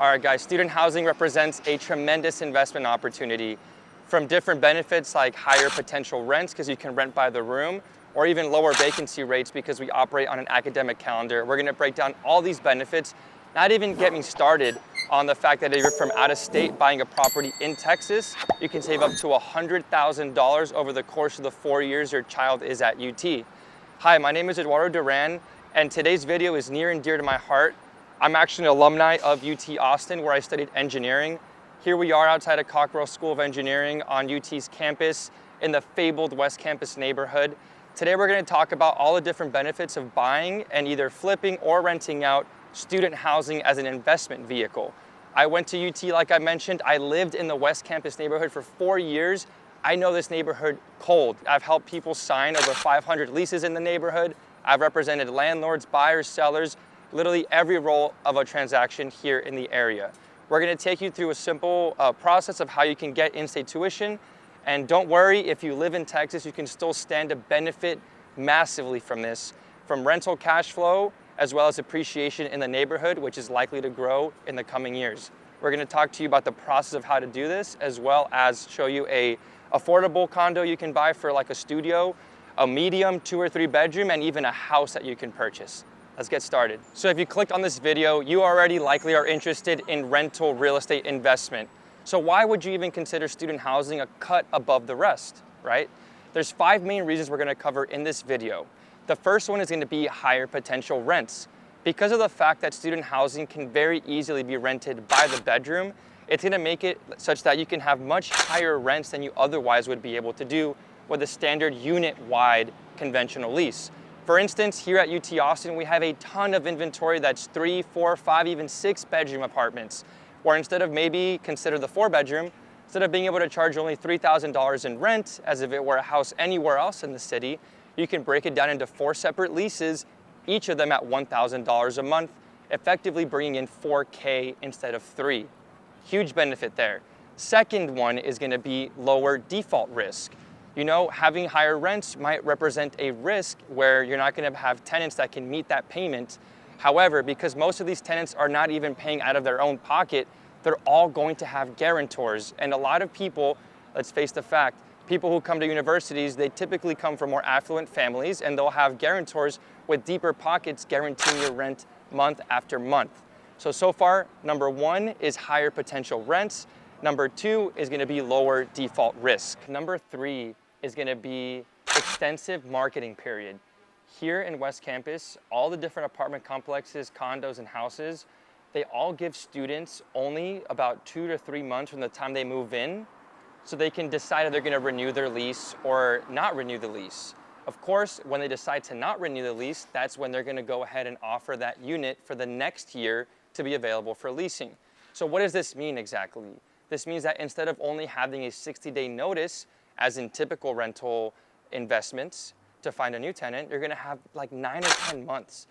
All right, guys, student housing represents a tremendous investment opportunity, from different benefits like higher potential rents because you can rent by the room, or even lower vacancy rates because we operate on an academic calendar. We're gonna break down all these benefits, not even get me started on the fact that if you're from out of state buying a property in Texas, you can save up to $100,000 over the course of the 4 years your child is at UT. Hi, my name is Eduardo Duran, and today's video is near and dear to my heart. I'm actually an alumni of UT Austin, where I studied engineering. Here we are outside of Cockrell School of Engineering on UT's campus in the fabled West Campus neighborhood. Today we're going to talk about all the different benefits of buying and either flipping or renting out student housing as an investment vehicle. I went to UT, like I mentioned. I lived in the West Campus neighborhood for 4 years. I know this neighborhood cold. I've helped people sign over 500 leases in the neighborhood. I've represented landlords, buyers, sellers, literally every role of a transaction here in the area. We're gonna take you through a simple process of how you can get in-state tuition. And don't worry, if you live in Texas, you can still stand to benefit massively from this, from rental cash flow, as well as appreciation in the neighborhood, which is likely to grow in the coming years. We're gonna talk to you about the process of how to do this, as well as show you a affordable condo you can buy for like a studio, a medium 2 or 3 bedroom, and even a house that you can purchase. Let's get started. So if you clicked on this video, you already likely are interested in rental real estate investment. So why would you even consider student housing a cut above the rest, right? There's 5 main reasons we're gonna cover in this video. The first one is gonna be higher potential rents. Because of the fact that student housing can very easily be rented by the bedroom, it's gonna make it such that you can have much higher rents than you otherwise would be able to do with a standard unit-wide conventional lease. For instance, here at UT Austin, we have a ton of inventory that's 3, 4, 5, even 6 bedroom apartments, where instead of maybe consider the 4 bedroom, instead of being able to charge only $3,000 in rent, as if it were a house anywhere else in the city, you can break it down into 4 separate leases, each of them at $1,000 a month, effectively bringing in $4K instead of $3. Huge benefit there. Second one is gonna be lower default risk. You know, having higher rents might represent a risk where you're not gonna have tenants that can meet that payment. However, because most of these tenants are not even paying out of their own pocket, they're all going to have guarantors. And a lot of people, let's face the fact, people who come to universities, they typically come from more affluent families, and they'll have guarantors with deeper pockets guaranteeing your rent month after month. So far, number 1 is higher potential rents. Number 2 is gonna be lower default risk. Number 3 is gonna be extensive marketing period. Here in West Campus, all the different apartment complexes, condos, and houses, they all give students only about 2 to 3 months from the time they move in, so they can decide if they're gonna renew their lease or not renew the lease. Of course, when they decide to not renew the lease, that's when they're gonna go ahead and offer that unit for the next year to be available for leasing. So what does this mean exactly? This means that instead of only having a 60-day notice, as in typical rental investments, to find a new tenant, you're gonna have like 9 or 10 months.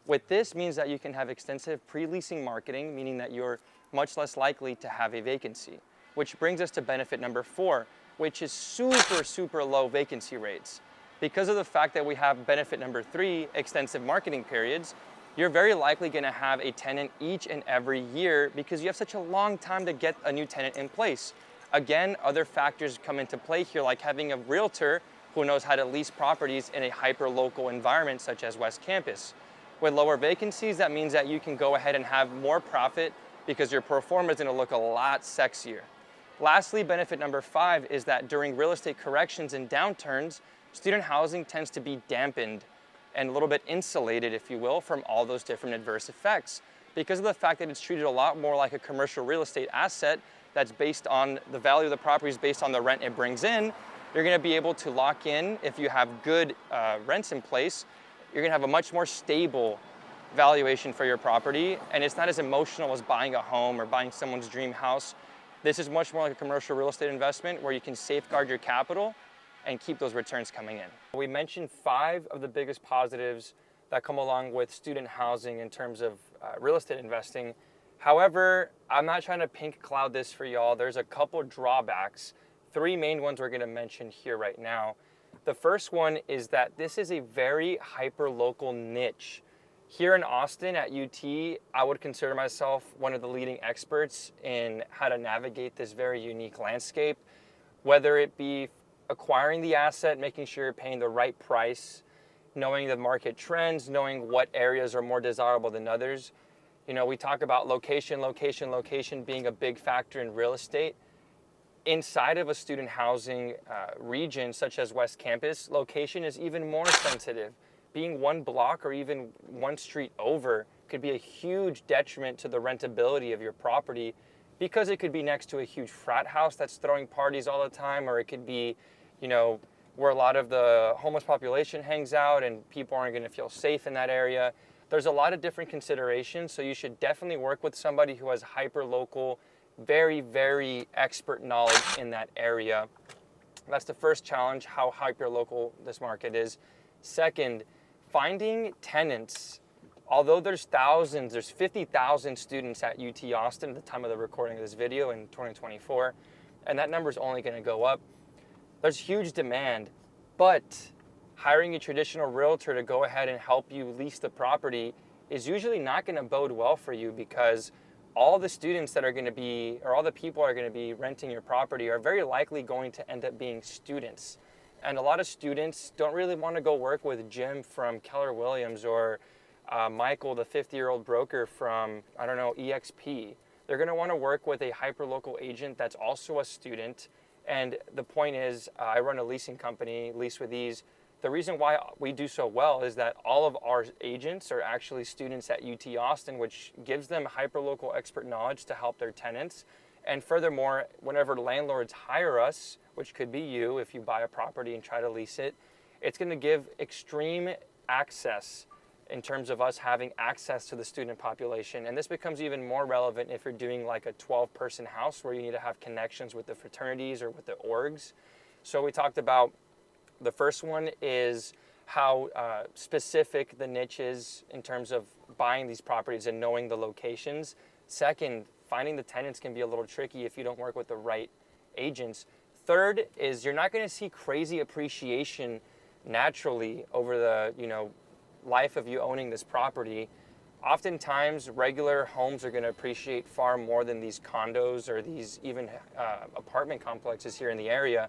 What this means that you can have extensive pre-leasing marketing, meaning that you're much less likely to have a vacancy. Which brings us to benefit number 4, which is super low vacancy rates. Because of the fact that we have benefit number 3, extensive marketing periods, you're very likely gonna have a tenant each and every year because you have such a long time to get a new tenant in place. Again, other factors come into play here, like having a realtor who knows how to lease properties in a hyper-local environment such as West Campus. With lower vacancies, that means that you can go ahead and have more profit because your pro forma is gonna look a lot sexier. Lastly, benefit number 5 is that during real estate corrections and downturns, student housing tends to be dampened and a little bit insulated, if you will, from all those different adverse effects. Because of the fact that it's treated a lot more like a commercial real estate asset that's based on the value of the property is based on the rent it brings in, you're gonna be able to lock in, if you have good rents in place, you're gonna have a much more stable valuation for your property, and it's not as emotional as buying a home or buying someone's dream house. This is much more like a commercial real estate investment where you can safeguard your capital and keep those returns coming in. We mentioned 5 of the biggest positives that come along with student housing in terms of real estate investing. However, I'm not trying to pink cloud this for y'all. There's a couple drawbacks, 3 main ones we're gonna mention here right now. The first one is that this is a very hyper-local niche. Here in Austin at UT, I would consider myself one of the leading experts in how to navigate this very unique landscape, whether it be acquiring the asset, making sure you're paying the right price, knowing the market trends, knowing what areas are more desirable than others. You know, we talk about location being a big factor in real estate. Inside of a student housing region such as West Campus, location is even more sensitive. Being one block or even one street over could be a huge detriment to the rentability of your property, because it could be next to a huge frat house that's throwing parties all the time, or it could be, you know, where a lot of the homeless population hangs out and people aren't going to feel safe in that area. There's a lot of different considerations, so you should definitely work with somebody who has hyper-local, very, very expert knowledge in that area. That's the first challenge, how hyper-local this market is. Second, finding tenants. Although there's 50,000 students at UT Austin at the time of the recording of this video in 2024, and that number is only going to go up. There's huge demand, but hiring a traditional realtor to go ahead and help you lease the property is usually not going to bode well for you, because all the students that are going to be, or all the people are going to be renting your property are very likely going to end up being students. And a lot of students don't really want to go work with Jim from Keller Williams or Michael, the 50-year-old broker from, I don't know, EXP. They're going to want to work with a hyper-local agent that's also a student. And the point is, I run a leasing company, Lease with Ease. The reason why we do so well is that all of our agents are actually students at UT Austin, which gives them hyper-local expert knowledge to help their tenants. And furthermore, whenever landlords hire us, which could be you if you buy a property and try to lease it, it's going to give extreme access in terms of us having access to the student population. And this becomes even more relevant if you're doing like a 12-person house where you need to have connections with the fraternities or with the orgs. So we talked about the first one is how specific the niche is in terms of buying these properties and knowing the locations. Second, finding the tenants can be a little tricky if you don't work with the right agents. Third is you're not going to see crazy appreciation naturally over the, life of you owning this property. Oftentimes, regular homes are going to appreciate far more than these condos or these even apartment complexes here in the area.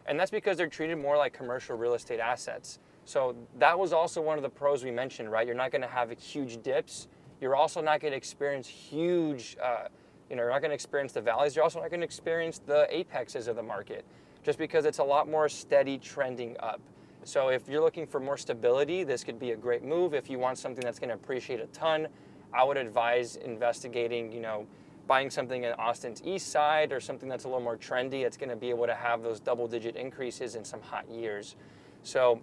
And that's because they're treated more like commercial real estate assets. So that was also one of the pros we mentioned, right? You're not going to have huge dips. You're also not going to experience huge, you're not going to experience the valleys. You're also not going to experience the apexes of the market, just because it's a lot more steady trending up. So if you're looking for more stability, this could be a great move. If you want something that's going to appreciate a ton, I would advise investigating, buying something in Austin's east side or something that's a little more trendy. It's going to be able to have those double-digit increases in some hot years. So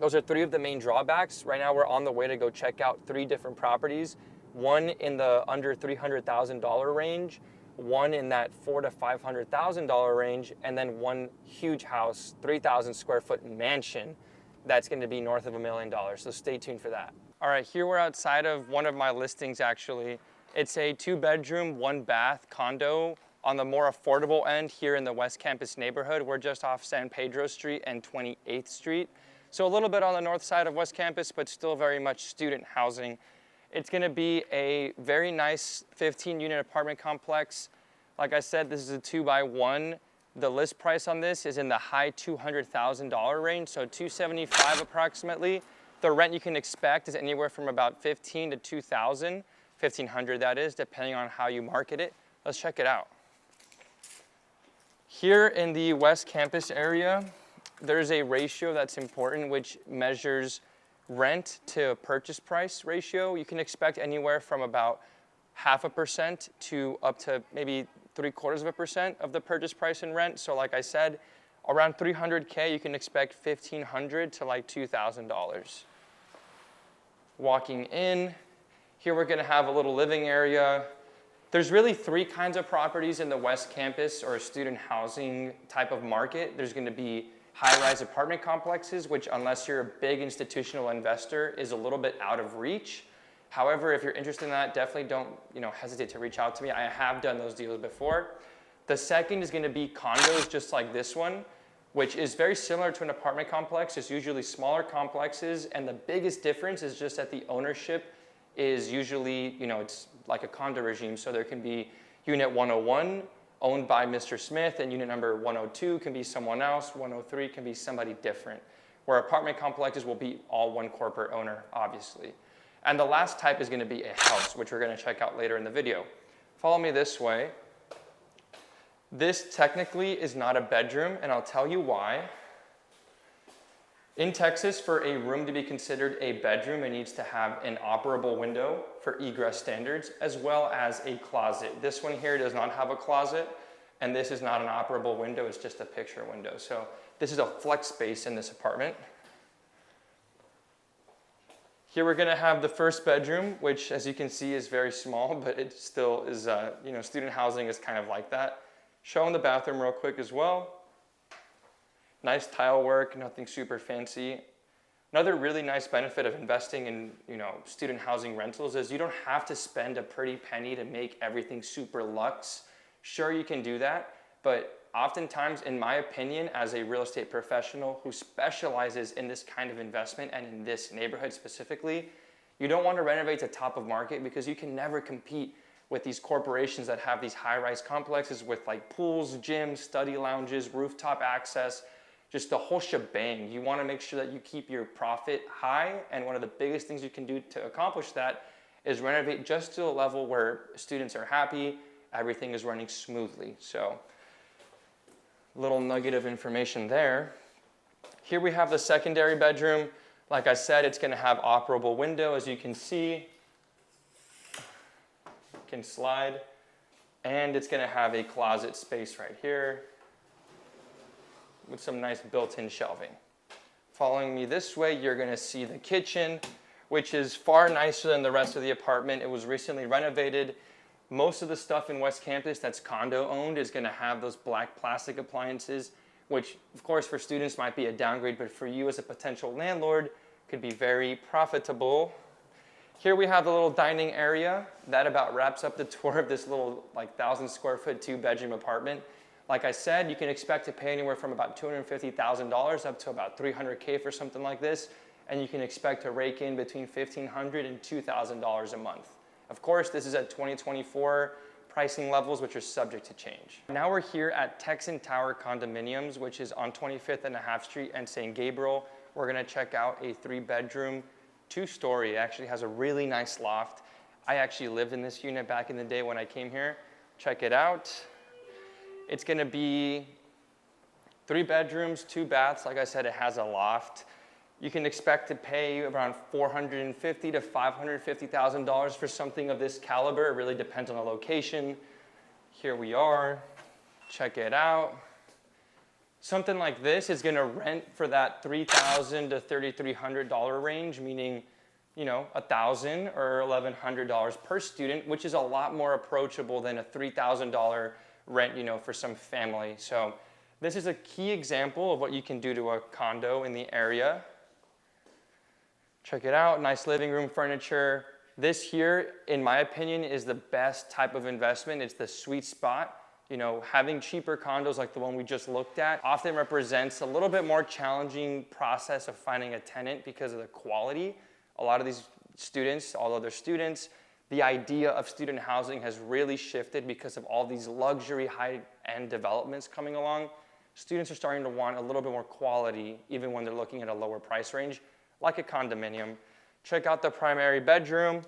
those are three of the main drawbacks. Right now we're on the way to go check out 3 different properties, one in the under $300,000 range, one in that $400,000 to $500,000 range, and then one huge house, 3,000 square foot mansion that's going to be north of $1 million. So stay tuned for that. All right, here we're outside of one of my listings actually. It's a 2-bedroom, 1-bath condo on the more affordable end here in the West Campus neighborhood. We're just off San Pedro Street and 28th Street. So a little bit on the north side of West Campus, but still very much student housing. It's going to be a very nice 15-unit apartment complex. Like I said, this is a 2x1. The list price on this is in the high $200,000 range, so $275,000 approximately. The rent you can expect is anywhere from about $15,000 to $2,000, $1,500 that is, depending on how you market it. Let's check it out. Here in the West Campus area, there's a ratio that's important, which measures rent to purchase price ratio. You can expect anywhere from about 0.5% to up to maybe 0.75% of the purchase price in rent. So like I said, around $300K, you can expect $1,500 to like $2,000. Walking in, here we're gonna have a little living area. There's really 3 kinds of properties in the West Campus or student housing type of market. There's gonna be high-rise apartment complexes, which unless you're a big institutional investor is a little bit out of reach. However, if you're interested in that, definitely don't hesitate to reach out to me. I have done those deals before. The second is gonna be condos just like this one, which is very similar to an apartment complex. It's usually smaller complexes, and the biggest difference is just that the ownership is usually, it's like a condo regime. So there can be unit 101 owned by Mr. Smith, and unit number 102 can be someone else, 103 can be somebody different, where apartment complexes will be all one corporate owner, obviously. And the last type is going to be a house, which we're going to check out later in the video. Follow me this way. This technically is not a bedroom, and I'll tell you why. In Texas, for a room to be considered a bedroom, it needs to have an operable window for egress standards, as well as a closet. This one here does not have a closet, and this is not an operable window, it's just a picture window. So this is a flex space in this apartment. Here we're gonna have the first bedroom, which as you can see is very small, but it still is, student housing is kind of like that. Showing the bathroom real quick as well. Nice tile work, nothing super fancy. Another really nice benefit of investing in student housing rentals is you don't have to spend a pretty penny to make everything super luxe. Sure, you can do that, but oftentimes, in my opinion, as a real estate professional who specializes in this kind of investment and in this neighborhood specifically, you don't want to renovate to top of market because you can never compete with these corporations that have these high-rise complexes with like pools, gyms, study lounges, rooftop access, just the whole shebang. You want to make sure that you keep your profit high, and one of the biggest things you can do to accomplish that is renovate just to a level where students are happy, everything is running smoothly. So, little nugget of information there. Here we have the secondary bedroom. Like I said, it's going to have operable window, as you can see. Can slide, and it's going to have a closet space right here with some nice built-in shelving. Following me this way, you're going to see the kitchen, which is far nicer than the rest of the apartment. It was recently renovated. Most of the stuff in West Campus that's condo owned is going to have those black plastic appliances, which of course for students might be a downgrade, but for you as a potential landlord could be very profitable. Here we have the little dining area. That about wraps up the tour of this little 1,000 square foot 2-bedroom apartment. Like I said, you can expect to pay anywhere from about $250,000 up to about $300K for something like this, and you can expect to rake in between $1,500 and $2,000 a month. Of course, this is at 2024 pricing levels, which are subject to change. Now we're here at Texan Tower Condominiums, which is on 25th and a half Street and St. Gabriel. We're gonna check out a 3-bedroom, 2-story. It actually has a really nice loft. I actually lived in this unit back in the day when I came here. Check it out. It's gonna be 3 bedrooms, 2 baths. Like I said, it has a loft. You can expect to pay around $450,000 to $550,000 for something of this caliber. It really depends on the location. Here we are. Check it out. Something like this is going to rent for that $3,000 to $3,300 range, meaning, $1,000 or $1,100 per student, which is a lot more approachable than a $3,000 rent, for some family. So this is a key example of what you can do to a condo in the area. Check it out, nice living room furniture. This here, in my opinion, is the best type of investment. It's the sweet spot. Having cheaper condos like the one we just looked at often represents a little bit more challenging process of finding a tenant because of the quality. A lot of these students, although they're students, the idea of student housing has really shifted because of all these luxury high-end developments coming along. Students are starting to want a little bit more quality even when they're looking at a lower price range, like a condominium. Check out the primary bedroom.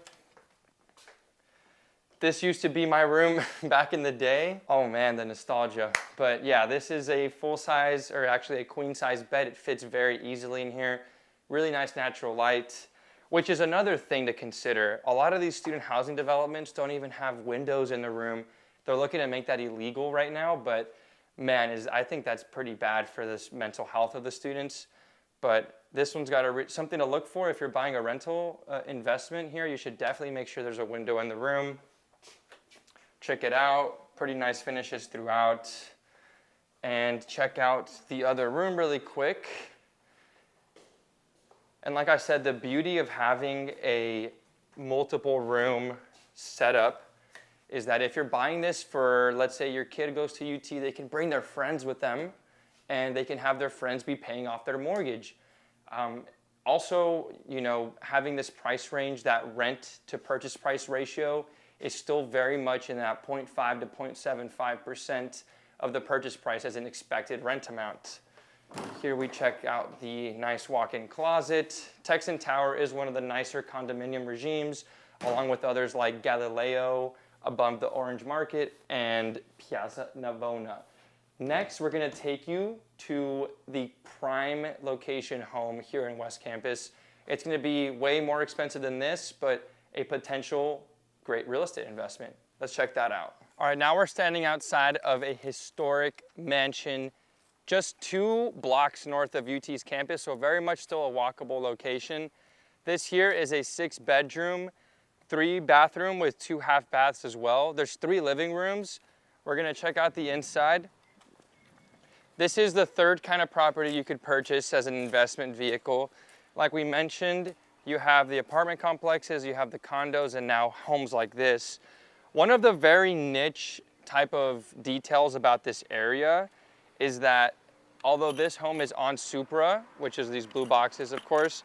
This used to be my room back in the day. Oh man, the nostalgia. But yeah, this is a full-size, or actually a queen-size bed. It fits very easily in here. Really nice natural light, which is another thing to consider. A lot of these student housing developments don't even have windows in the room. They're looking to make that illegal right now, but man, I think that's pretty bad for this mental health of the students. But this one's got something to look for. If you're buying a rental investment here, you should definitely make sure there's a window in the room. Check it out, pretty nice finishes throughout. And check out the other room really quick. And like I said, the beauty of having a multiple room setup is that if you're buying this for, let's say your kid goes to UT, they can bring their friends with them and they can have their friends be paying off their mortgage. Also, having this price range, that rent to purchase price ratio is still very much in that 0.5 to 0.75% of the purchase price as an expected rent amount. Here we check out the nice walk-in closet. Texan Tower is one of the nicer condominium regimes, along with others like Galileo, above the Orange Market, and Piazza Navona. Next, we're gonna take you to the prime location home here in West Campus. It's gonna be way more expensive than this, but a potential great real estate investment. Let's check that out. All right, now we're standing outside of a historic mansion just 2 blocks north of UT's campus, so very much still a walkable location. This here is a 6-bedroom, 3-bathroom with 2 half baths as well. There's 3 living rooms. We're gonna check out the inside. This is the third kind of property you could purchase as an investment vehicle. Like we mentioned, you have the apartment complexes, you have the condos, and now homes like this. One of the very niche type of details about this area is that although this home is on Supra, which is these blue boxes, of course,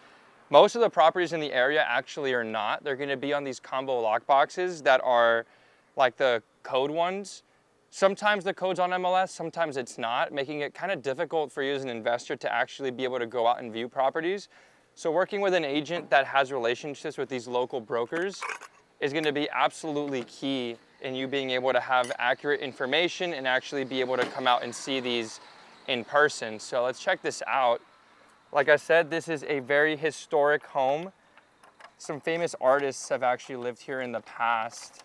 most of the properties in the area actually are not. They're gonna be on these combo lock boxes that are like the code ones. Sometimes the code's on MLS, sometimes it's not, making it kind of difficult for you as an investor to actually be able to go out and view properties. So working with an agent that has relationships with these local brokers is gonna be absolutely key in you being able to have accurate information and actually be able to come out and see these in person. So let's check this out. Like I said, this is a very historic home. Some famous artists have actually lived here in the past.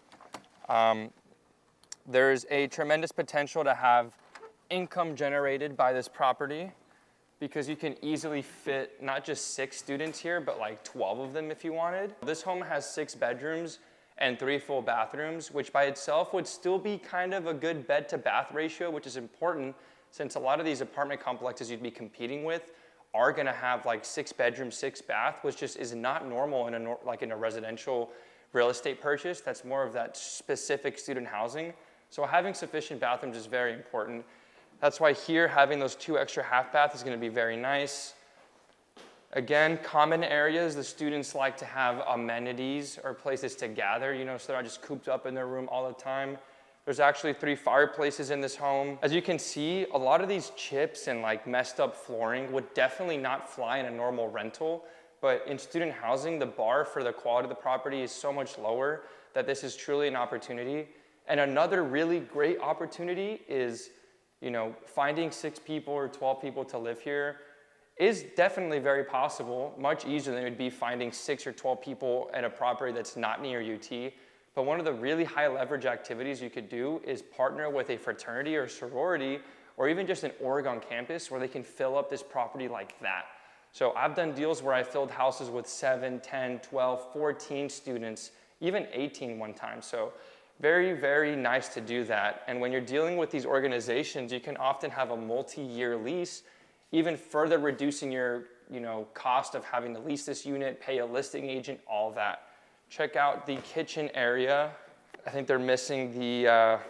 There's a tremendous potential to have income generated by this property because you can easily fit not just 6 students here, but like 12 of them if you wanted. This home has 6 bedrooms and 3 full bathrooms, which by itself would still be kind of a good bed to bath ratio, which is important since a lot of these apartment complexes you'd be competing with are gonna have like 6 bedroom, 6 bath, which just is not normal in a residential real estate purchase. That's more of that specific student housing. So having sufficient bathrooms is very important. That's why here having those 2 extra half baths is gonna be very nice. Again, common areas, the students like to have amenities or places to gather, so they're not just cooped up in their room all the time. There's actually 3 fireplaces in this home. As you can see, a lot of these chips and like messed up flooring would definitely not fly in a normal rental, but in student housing, the bar for the quality of the property is so much lower that this is truly an opportunity. And another really great opportunity is, finding 6 people or 12 people to live here is definitely very possible, much easier than it would be finding 6 or 12 people at a property that's not near UT. But one of the really high leverage activities you could do is partner with a fraternity or sorority, or even just an Oregon campus where they can fill up this property like that. So I've done deals where I filled houses with 7, 10, 12, 14 students, even 18 one time. So very, very nice to do that. And when you're dealing with these organizations, you can often have a multi-year lease, even further reducing your cost of having to lease this unit, pay a listing agent, all that. Check out the kitchen area. I think they're missing the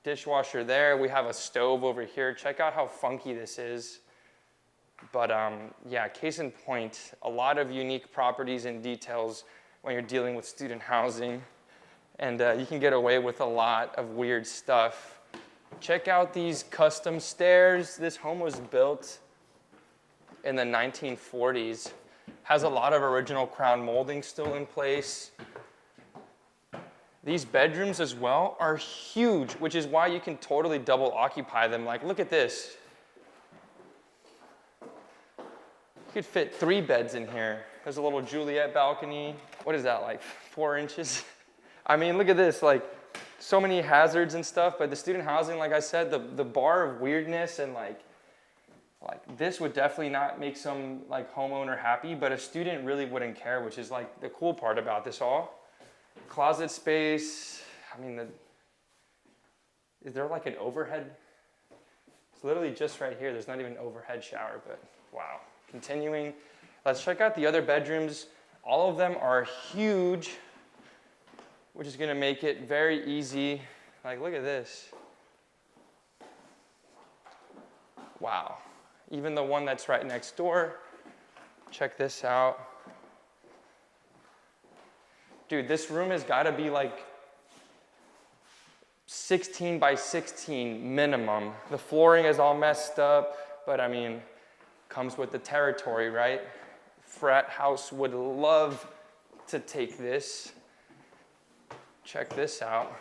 dishwasher there. We have a stove over here. Check out how funky this is. But yeah, case in point, a lot of unique properties and details when you're dealing with student housing. And you can get away with a lot of weird stuff. Check out these custom stairs. This home was built in the 1940s. Has a lot of original crown molding still in place. These bedrooms as well are huge, which is why you can totally double occupy them. Like, look at this. You could fit 3 beds in here. There's a little Juliet balcony. What is that, like 4 inches? I mean, look at this, like so many hazards and stuff, but the student housing, like I said, the bar of weirdness and like this would definitely not make some like homeowner happy, but a student really wouldn't care, which is like the cool part about this all. Closet space, I mean, is there like an overhead? It's literally just right here. There's not even an overhead shower, but wow. Continuing, let's check out the other bedrooms. All of them are huge, which is gonna make it very easy. Like, look at this. Wow. Even the one that's right next door, Check this out. Dude, this room has gotta be like 16 by 16 minimum. The flooring is all messed up, but I mean, comes with the territory, right? Frat house would love to take this. Check this out.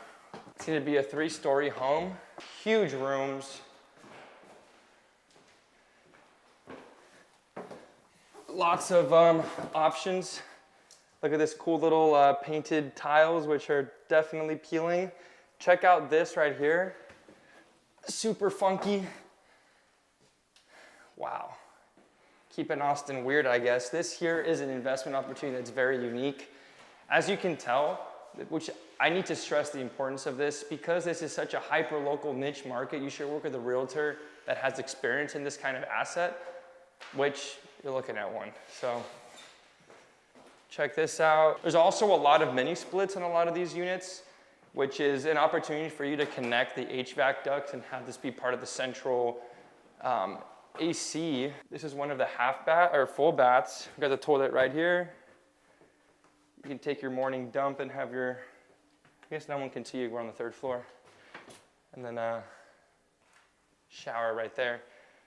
It's gonna be a 3-story home, huge rooms. Lots of options. Look at this cool little painted tiles, which are definitely peeling. Check out this right here. Super funky. Wow. Keeping Austin weird, I guess. This here is an investment opportunity that's very unique. As you can tell, which I need to stress the importance of this, because this is such a hyper-local niche market, you should work with a realtor that has experience in this kind of asset, which you're looking at one. So check this out. There's also a lot of mini splits on a lot of these units, which is an opportunity for you to connect the HVAC ducts and have this be part of the central AC. This is one of the half bath or full baths. We've got the toilet right here. You can take your morning dump and have your, I guess no one can see you, we're on the 3rd floor. And then shower right there.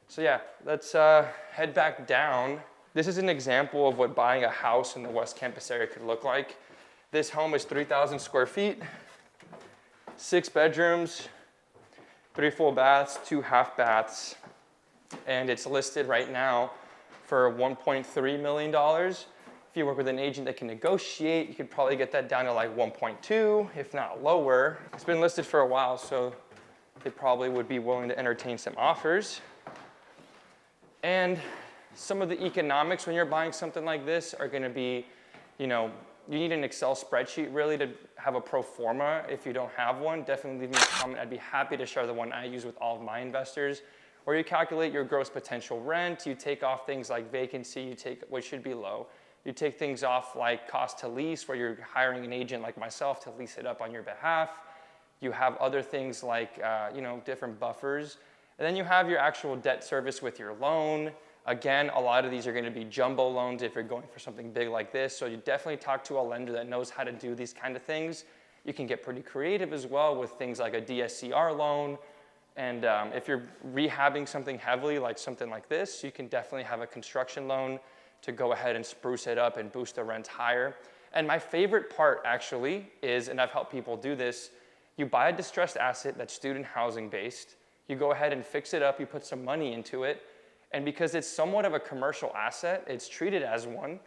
So yeah, let's head back down. This is an example of what buying a house in the West Campus area could look like. This home is 3,000 square feet, 6 bedrooms, 3 full baths, 2 half baths, and it's listed right now for $1.3 million. If you work with an agent that can negotiate, you could probably get that down to like 1.2, if not lower. It's been listed for a while, so they probably would be willing to entertain some offers. And some of the economics when you're buying something like this are gonna be, you need an Excel spreadsheet really to have a pro forma. If you don't have one, definitely leave me a comment. I'd be happy to share the one I use with all of my investors, where you calculate your gross potential rent, you take off things like vacancy, you take, which should be low. You take things off like cost to lease, where you're hiring an agent like myself to lease it up on your behalf. You have other things like, different buffers. And then you have your actual debt service with your loan. Again, a lot of these are going to be jumbo loans if you're going for something big like this. So you definitely talk to a lender that knows how to do these kind of things. You can get pretty creative as well with things like a DSCR loan. And if you're rehabbing something heavily, like something like this, you can definitely have a construction loan to go ahead and spruce it up and boost the rent higher. And my favorite part actually is, and I've helped people do this, you buy a distressed asset that's student housing based, you go ahead and fix it up, you put some money into it, and because it's somewhat of a commercial asset, it's treated as one,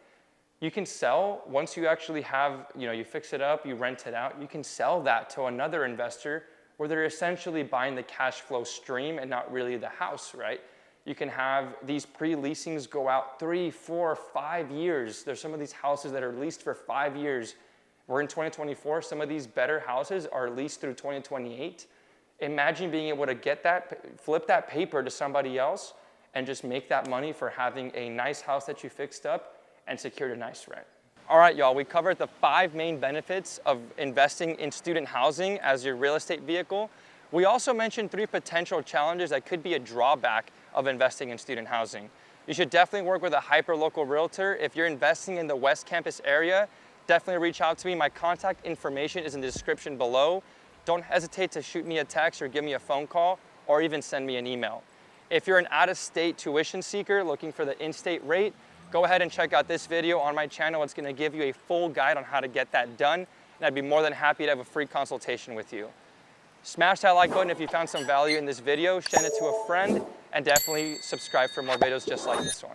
you can sell, once you actually have, you fix it up, you rent it out, you can sell that to another investor where they're essentially buying the cash flow stream and not really the house, right? You can have these pre-leasings go out 3, 4, 5 years. There's some of these houses that are leased for 5 years. We're in 2024, some of these better houses are leased through 2028. Imagine being able to get that, flip that paper to somebody else and just make that money for having a nice house that you fixed up and secured a nice rent. All right, y'all, we covered the 5 main benefits of investing in student housing as your real estate vehicle. We also mentioned 3 potential challenges that could be a drawback of investing in student housing. You should definitely work with a hyper-local realtor. If you're investing in the West Campus area, definitely reach out to me. My contact information is in the description below. Don't hesitate to shoot me a text or give me a phone call or even send me an email. If you're an out-of-state tuition seeker looking for the in-state rate, go ahead and check out this video on my channel. It's gonna give you a full guide on how to get that done, and I'd be more than happy to have a free consultation with you. Smash that like button if you found some value in this video, send it to a friend, and definitely subscribe for more videos just like this one.